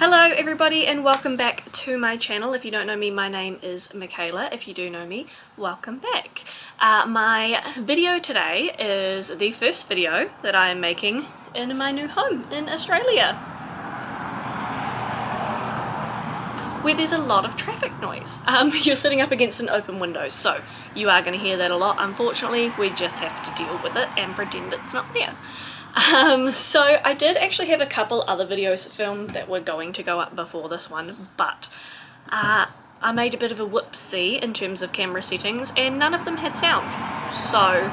Hello everybody and welcome back to my channel. If you don't know me, my name is Michaela. If you do know me, welcome back. My video today is the first video that I am making in my new home in Australia, where there's a lot of traffic noise. You're sitting up against an open window, so you are going to hear that a lot. Unfortunately, we just have to deal with it and pretend it's not there. So I did actually have a couple other videos filmed that were going to go up before this one, but I made a bit of a whoopsie in terms of camera settings and none of them had sound. So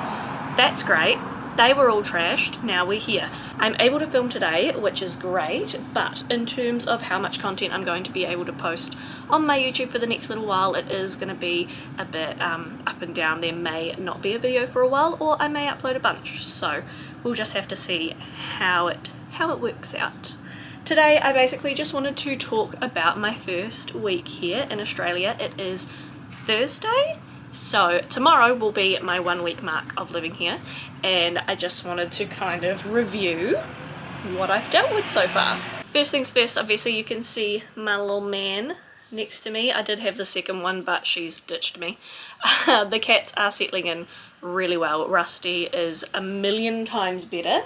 that's great. They were all trashed, now we're here. I'm able to film today, which is great, but in terms of how much content I'm going to be able to post on my YouTube for the next little while, it is going to be a bit up and down. There may not be a video for a while, or I may upload a bunch, so we'll just have to see how it works out. Today I basically just wanted to talk about my first week here in Australia. It is Thursday. So tomorrow will be my 1 week mark of living here, and I just wanted to kind of review what I've dealt with so far. First things first, obviously you can see my little man next to me. I did have the second one, but she's ditched me. The cats are settling in really well. Rusty is a million times better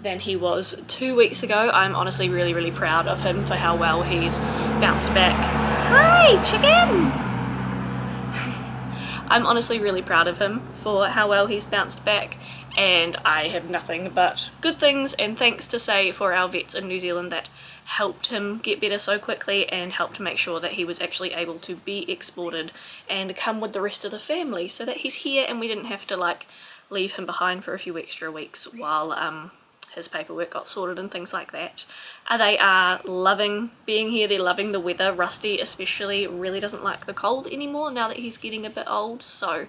than he was 2 weeks ago. I'm honestly really proud of him for how well he's bounced back. Hi, chicken! I'm honestly really proud of him for how well he's bounced back, and I have nothing but good things and thanks to say for our vets in New Zealand that helped him get better so quickly and helped to make sure that he was actually able to be exported and come with the rest of the family, so that he's here and we didn't have to like leave him behind for a few extra weeks while his paperwork got sorted and things like that. They are loving being here, they're loving the weather. Rusty especially really doesn't like the cold anymore now that he's getting a bit old, so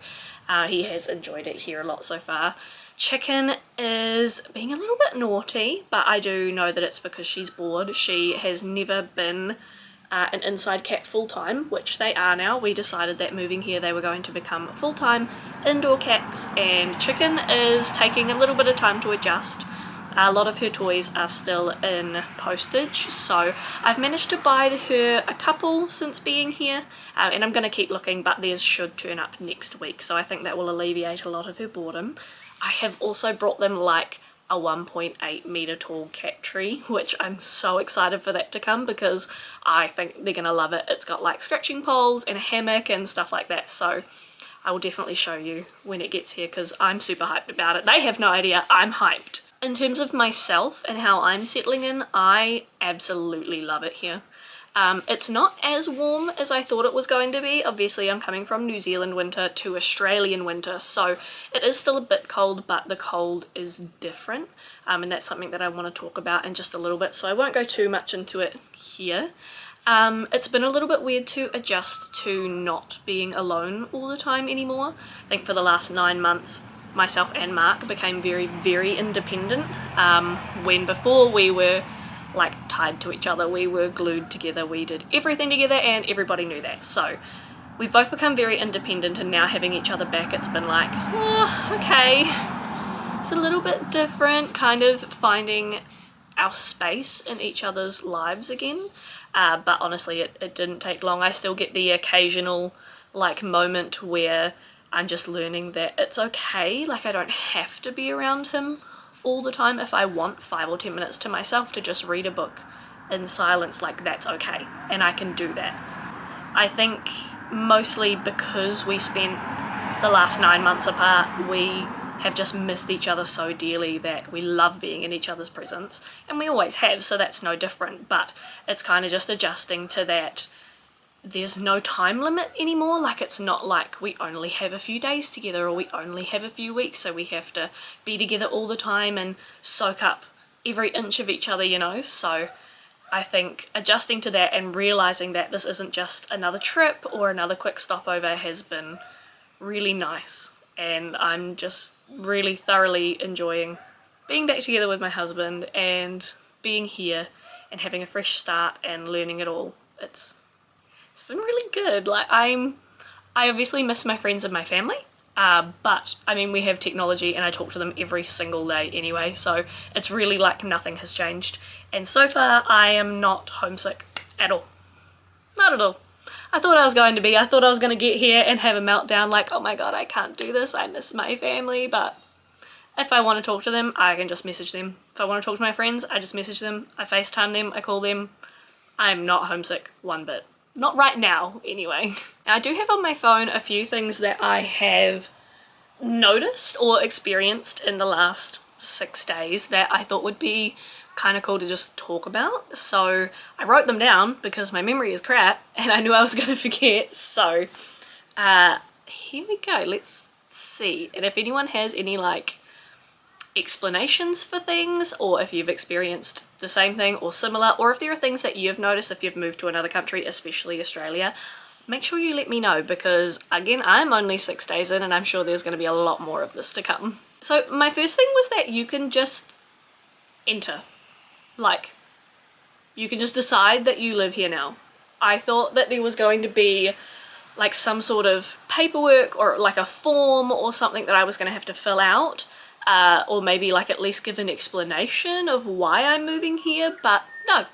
he has enjoyed it here a lot so far. Chicken is being a little bit naughty, but I do know that it's because she's bored. She has never been an inside cat full-time, which they are now. We decided that moving here they were going to become full-time indoor cats, and Chicken is taking a little bit of time to adjust. A lot of her toys are still in postage, so I've managed to buy her a couple since being here, and I'm going to keep looking, but theirs should turn up next week, so I think that will alleviate a lot of her boredom. I have also brought them like a 1.8 meter tall cat tree, which I'm so excited for that to come because I think they're going to love it. It's got like scratching poles and a hammock and stuff like that, so I will definitely show you when it gets here because I'm super hyped about it. They have no idea, I'm hyped. In terms of myself and how I'm settling in, I absolutely love it here. It's not as warm as I thought it was going to be. Obviously I'm coming from New Zealand winter to Australian winter, so it is still a bit cold, but the cold is different, and that's something that I want to talk about in just a little bit, so I won't go too much into it here. It's been a little bit weird to adjust to not being alone all the time anymore. I think for the last 9 months myself and Mark became very independent, when before we were like tied to each other, we were glued together, we did everything together and everybody knew that. So we've both become very independent, and now having each other back, it's been like, oh, okay, it's a little bit different, kind of finding our space in each other's lives again. But honestly it didn't take long. I still get the occasional like moment where I'm just learning that it's okay, like I don't have to be around him all the time. If I want 5 or 10 minutes to myself to just read a book in silence, like that's okay, and I can do that. I think mostly because we spent the last 9 months apart, we have just missed each other so dearly that we love being in each other's presence, and we always have, so that's no different, but it's kind of just adjusting to that. There's no time limit anymore. Like it's not like we only have a few days together or we only have a few weeks, so we have to be together all the time and soak up every inch of each other, you know. So I think adjusting to that and realizing that this isn't just another trip or another quick stopover has been really nice, and I'm just really thoroughly enjoying being back together with my husband and being here and having a fresh start and learning it all. It's been really good. Like I obviously miss my friends and my family, But I mean, we have technology and I talk to them every single day anyway, so it's really like nothing has changed. And so far I am not homesick at all. Not at all. I thought I was going to be. I thought I was going to get here and have a meltdown like, oh my god, I can't do this, I miss my family. But if I want to talk to them, I can just message them. If I want to talk to my friends, I just message them, I FaceTime them, I call them. I'm not homesick one bit. Not right now, anyway. Now, I do have on my phone a few things that I have noticed or experienced in the last 6 days that I thought would be kind of cool to just talk about. So I wrote them down because my memory is crap and I knew I was going to forget. So here we go. Let's see. And if anyone has any like explanations for things, or if you've experienced the same thing or similar, or if there are things that you've noticed if you've moved to another country, especially Australia, make sure you let me know, because again, I'm only 6 days in and I'm sure there's going to be a lot more of this to come. So my first thing was that you can just enter. Like, you can just decide that you live here now. I thought that there was going to be like some sort of paperwork or like a form or something that I was going to have to fill out, or maybe like at least give an explanation of why I'm moving here, but no.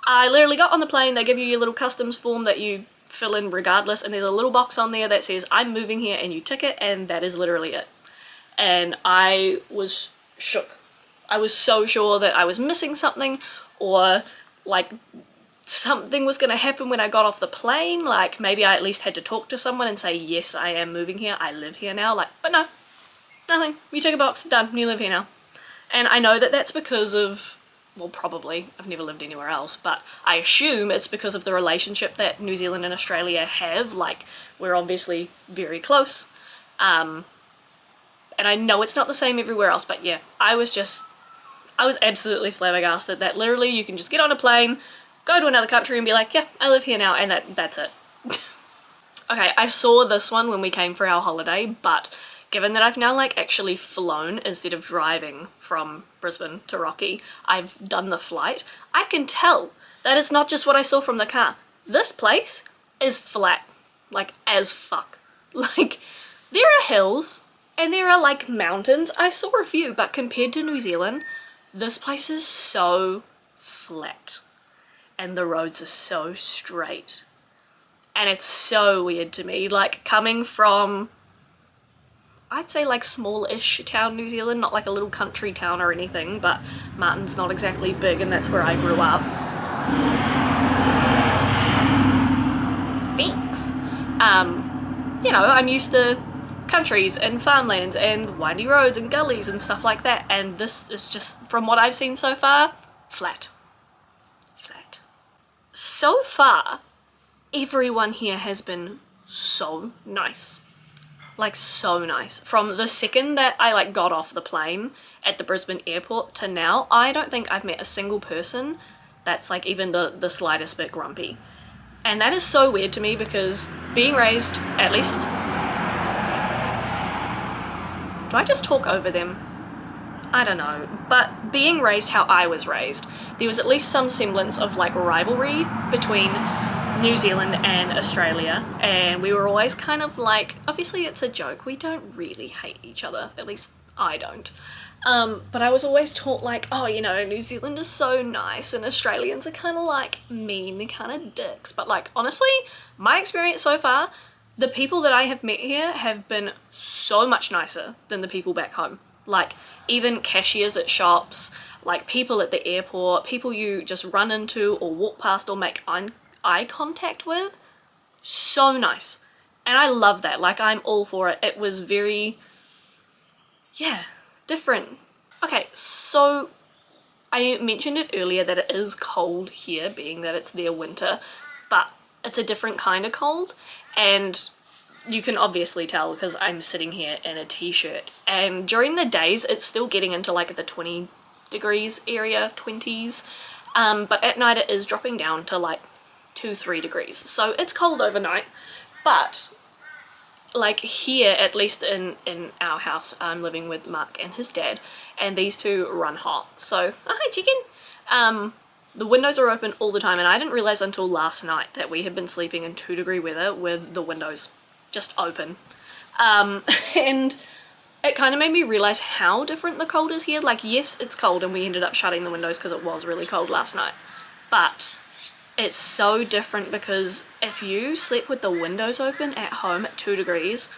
I literally got on the plane, they give you your little customs form that you fill in regardless, and there's a little box on there that says I'm moving here, and you tick it, and that is literally it. And I was shook. I was so sure that I was missing something, or like something was going to happen when I got off the plane, like maybe I at least had to talk to someone and say, yes, I am moving here, I live here now, like, but no, nothing. You tick a box, done, you live here now. And I know that that's because of, well, probably, I've never lived anywhere else, but I assume it's because of the relationship that New Zealand and Australia have. Like, we're obviously very close, and I know it's not the same everywhere else, but yeah, I was absolutely flabbergasted that literally you can just get on a plane, go to another country and be like, yeah, I live here now, and that's it. Okay, I saw this one when we came for our holiday, but given that I've now like actually flown instead of driving from Brisbane to Rocky, I've done the flight, I can tell that it's not just what I saw from the car. This place is flat, like as fuck. Like, there are hills and there are like mountains. I saw a few, but compared to New Zealand, this place is so flat and the roads are so straight. And it's so weird to me, like coming from, I'd say like small-ish town New Zealand, not like a little country town or anything, but Martin's not exactly big and that's where I grew up. Thanks. You know, I'm used to countries and farmlands and windy roads and gullies and stuff like that, and this is just, from what I've seen so far, flat. Flat. So far, everyone here has been so nice. Like, so nice. From the second that I like got off the plane at the Brisbane airport to now, I don't think I've met a single person that's like even the slightest bit grumpy. And that is so weird to me, because being raised, at least, do I just talk over them? I don't know, but being raised how I was raised, there was at least some semblance of like rivalry between New Zealand and Australia, and we were always kind of like, obviously it's a joke, we don't really hate each other, at least I don't, but I was always taught like, oh, you know, New Zealand is so nice and Australians are kind of like mean, they're kind of dicks. But like, honestly, my experience so far, the people that I have met here have been so much nicer than the people back home. Like, even cashiers at shops, like people at the airport, people you just run into or walk past or make eye contact with, so nice. And I love that, like I'm all for it. It was very, yeah, different. Okay, so I mentioned it earlier that it is cold here, being that it's their winter, but it's a different kind of cold, and you can obviously tell because I'm sitting here in a t-shirt, and during the days it's still getting into like the 20 degrees area, 20s, but at night it is dropping down to like 2-3 degrees, so it's cold overnight. But like here, at least in our house, I'm living with Mark and his dad, and these two run hot. So, oh, hi chicken. The windows are open all the time, and I didn't realize until last night that we had been sleeping in 2-degree weather with the windows just open. And it kind of made me realize how different the cold is here. Like, yes, it's cold and we ended up shutting the windows because it was really cold last night, but it's so different because if you slept with the windows open at home at 2 degrees,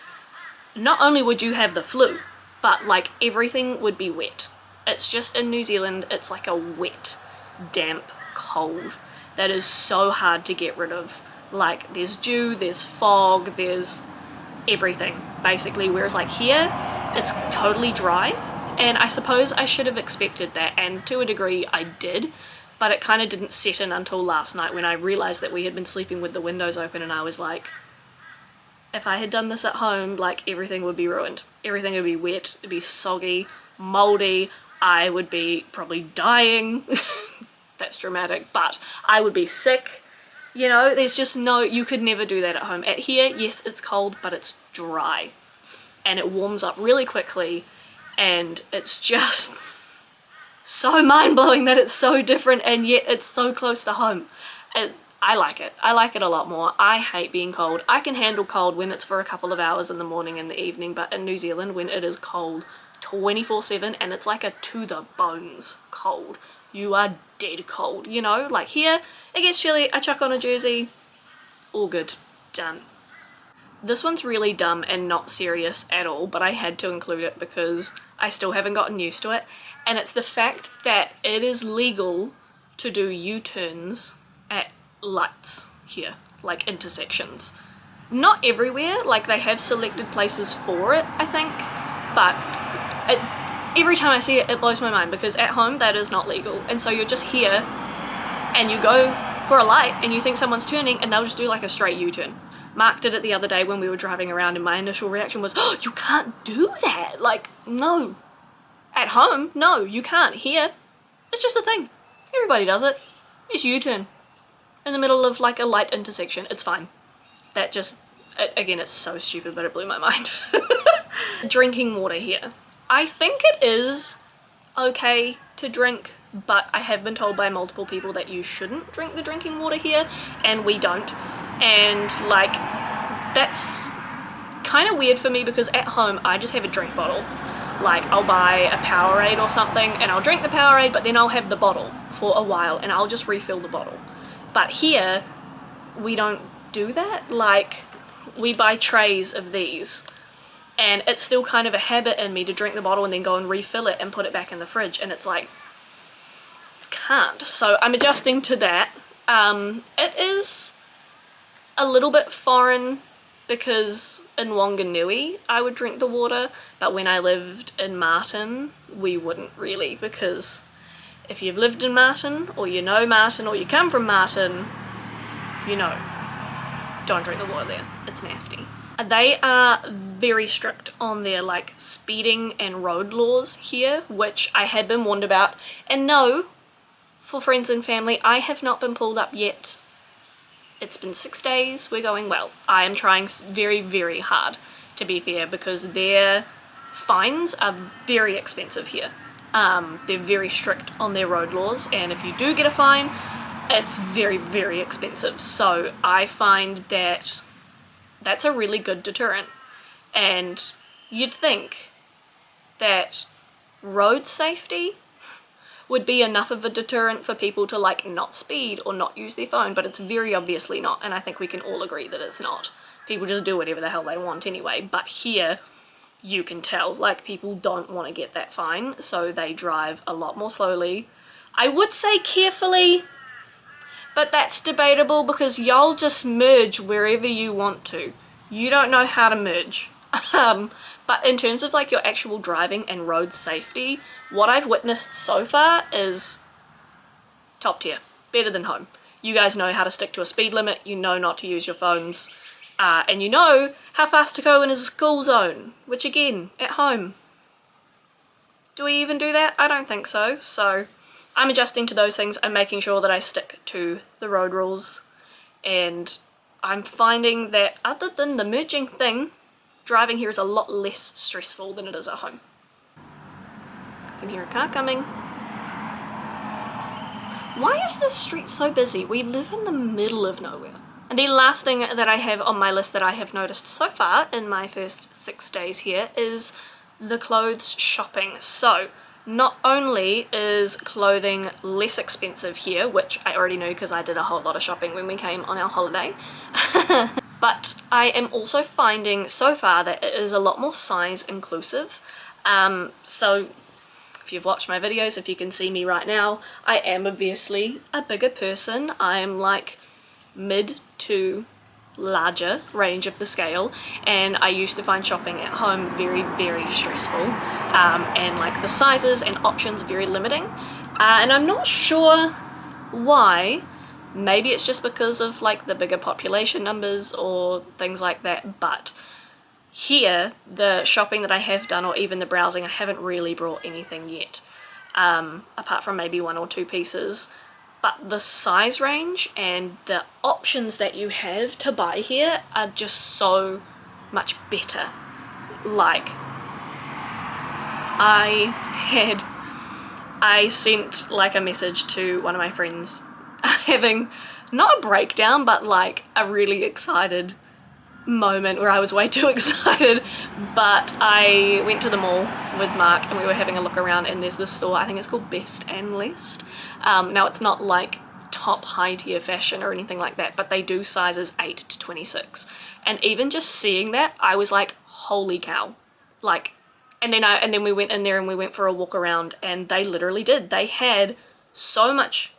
not only would you have the flu, but like everything would be wet. It's just in New Zealand, it's like a wet, damp cold that is so hard to get rid of. Like, there's dew, there's fog, there's everything basically, whereas like here it's totally dry. And I suppose I should have expected that, and to a degree I did, but it kind of didn't set in until last night when I realized that we had been sleeping with the windows open, and I was like, if I had done this at home, like, everything would be ruined. Everything would be wet, it'd be soggy, moldy, I would be probably dying. That's dramatic, but I would be sick. You know, there's just no, you could never do that at home. At here, yes, it's cold, but it's dry. And it warms up really quickly, and it's just so mind-blowing that it's so different, and yet it's so close to home. I like it. I like it a lot more. I hate being cold. I can handle cold when it's for a couple of hours in the morning and the evening, but in New Zealand, when it is cold 24/7, and it's like a to the bones cold, you are dead cold, you know? Like here, it gets chilly, I chuck on a jersey, all good, done. This one's really dumb and not serious at all, but I had to include it because I still haven't gotten used to it, and it's the fact that it is legal to do U-turns at lights here, like intersections. Not everywhere, like they have selected places for it, I think, but every time I see it, it blows my mind, because at home that is not legal. And so you're just here and you go for a light and you think someone's turning and they'll just do like a straight U-turn. Mark did it the other day when we were driving around, and my initial reaction was, oh, you can't do that. Like, no. At home, no, you can't. Here, it's just a thing. Everybody does it. It's U-turn in the middle of like a light intersection. It's fine. That just, again, it's so stupid, but it blew my mind. Drinking water here. I think it is okay to drink, but I have been told by multiple people that you shouldn't drink the drinking water here, and we don't. And like, that's kind of weird for me, because at home I just have a drink bottle. Like, I'll buy a Powerade or something and I'll drink the Powerade, but then I'll have the bottle for a while and I'll just refill the bottle. But here we don't do that. Like, we buy trays of these, and it's still kind of a habit in me to drink the bottle and then go and refill it and put it back in the fridge, and it's like, can't. So I'm adjusting to that. It is a little bit foreign because in Wanganui I would drink the water, but when I lived in Martin we wouldn't really, because if you've lived in Martin, or you know Martin, or you come from Martin, you know, don't drink the water there. It's nasty. They are very strict on their like speeding and road laws here, which I had been warned about. And no, for friends and family, I have not been pulled up yet. It's been 6 days, we're going well. I am trying very, very hard to be fair, because their fines are very expensive here. They're very strict on their road laws, and if you do get a fine, it's very, very expensive. So I find that that's a really good deterrent. And you'd think that road safety would be enough of a deterrent for people to like not speed or not use their phone, but it's very obviously not, and I think we can all agree that it's not. People just do whatever the hell they want anyway, but here you can tell, like, people don't want to get that fine, so they drive a lot more slowly. I would say carefully, but that's debatable because y'all just merge wherever you want to. You don't know how to merge. But in terms of like your actual driving and road safety, what I've witnessed so far is top tier, better than home. You guys know how to stick to a speed limit, you know not to use your phones, and you know how fast to go in a school zone, which again, at home, do we even do that? I don't think so. So I'm adjusting to those things. I'm making sure that I stick to the road rules, and I'm finding that other than the merging thing, driving here is a lot less stressful than it is at home. I can hear a car coming. Why is this street so busy? We live in the middle of nowhere, The last thing that I have on my list that I have noticed so far in my first 6 days here is the clothes shopping. So not only is clothing less expensive here, which I already knew because I did a whole lot of shopping when we came on our holiday, but I am also finding so far that it is a lot more size inclusive. So if you've watched my videos, if you can see me right now, I am obviously a bigger person. I'm like mid to larger range of the scale, and I used to find shopping at home very, very stressful, and like the sizes and options very limiting, and I'm not sure why. Maybe it's just because of like the bigger population numbers or things like that, but here the shopping that I have done, or even the browsing, I haven't really brought anything yet, apart from maybe 1 or 2 pieces. But the size range and the options that you have to buy here are just so much better. Like, I sent like a message to one of my friends having not a breakdown, but like a really excited moment where I was way too excited. But I went to the mall with Mark and we were having a look around, and there's this store, I think it's called Best and List. Now it's not like top high tier fashion or anything like that, but they do sizes 8 to 26, and even just seeing that I was like, holy cow. Like, and then we went in there and we went for a walk around, and they literally did, they had so much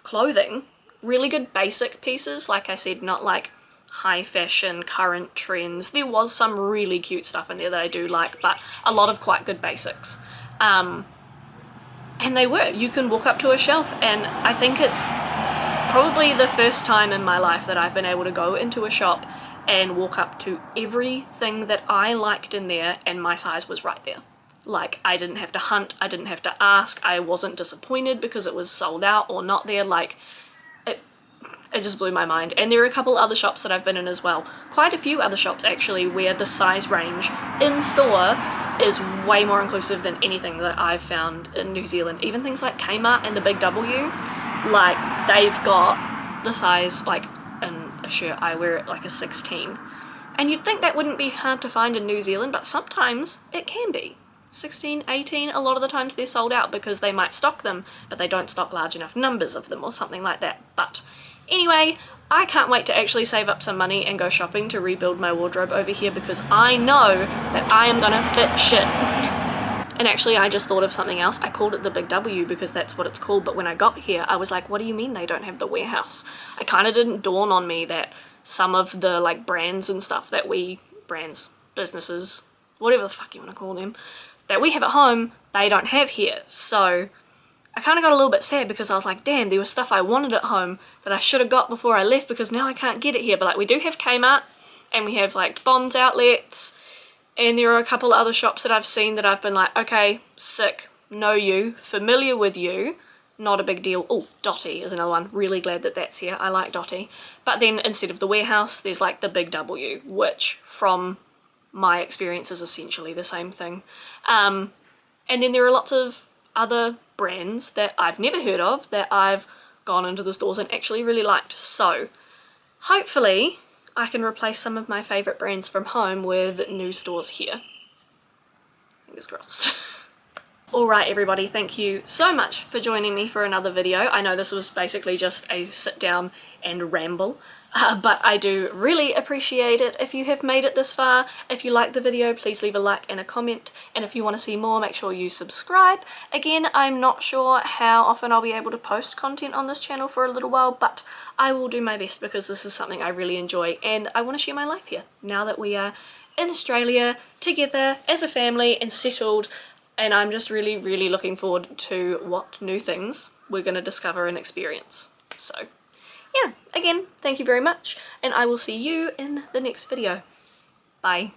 clothing, really good basic pieces, like I said, not like high fashion current trends. There was some really cute stuff in there that I do like, but a lot of quite good basics. And you can walk up to a shelf, and I think it's probably the first time in my life that I've been able to go into a shop and walk up to everything that I liked in there, and my size was right there. Like, I didn't have to hunt, I didn't have to ask, I wasn't disappointed because it was sold out or not there. Like, it just blew my mind. And there are a couple other shops that I've been in as well, quite a few other shops actually, where the size range in store is way more inclusive than anything that I've found in New Zealand. Even things like Kmart and the Big W, like, they've got the size, like in a shirt I wear it like a 16, and you'd think that wouldn't be hard to find in New Zealand, but sometimes it can be. 16, 18, a lot of the times they're sold out because they might stock them, but they don't stock large enough numbers of them or something like that. But anyway, I can't wait to actually save up some money and go shopping to rebuild my wardrobe over here, because I know that I am gonna fit shit. And actually, I just thought of something else. I called it the Big W because that's what it's called, but when I got here I was like, what do you mean they don't have the warehouse? It kind of didn't dawn on me that some of the like brands and stuff that businesses, whatever the fuck you want to call them, that we have at home, they don't have here. So I kind of got a little bit sad because I was like, damn, there was stuff I wanted at home that I should have got before I left, because now I can't get it here. But like, we do have Kmart, and we have like Bonds outlets, and there are a couple of other shops that I've seen that I've been like, okay, sick, know you, familiar with you, not a big deal. Oh, Dotty is another one, really glad that that's here, I like Dotty. But then instead of the warehouse, there's like the Big W, which from my experience is essentially the same thing. And then there are lots of other brands that I've never heard of that I've gone into the stores and actually really liked. So hopefully I can replace some of my favourite brands from home with new stores here. Fingers crossed. Alright everybody, thank you so much for joining me for another video. I know this was basically just a sit down and ramble, but I do really appreciate it if you have made it this far. If you like the video, please leave a like and a comment, and if you want to see more, make sure you subscribe. Again, I'm not sure how often I'll be able to post content on this channel for a little while, but I will do my best because this is something I really enjoy, and I want to share my life here now that we are in Australia together as a family and settled. And I'm just really, really looking forward to what new things we're going to discover and experience. So, yeah, again, thank you very much, and I will see you in the next video. Bye.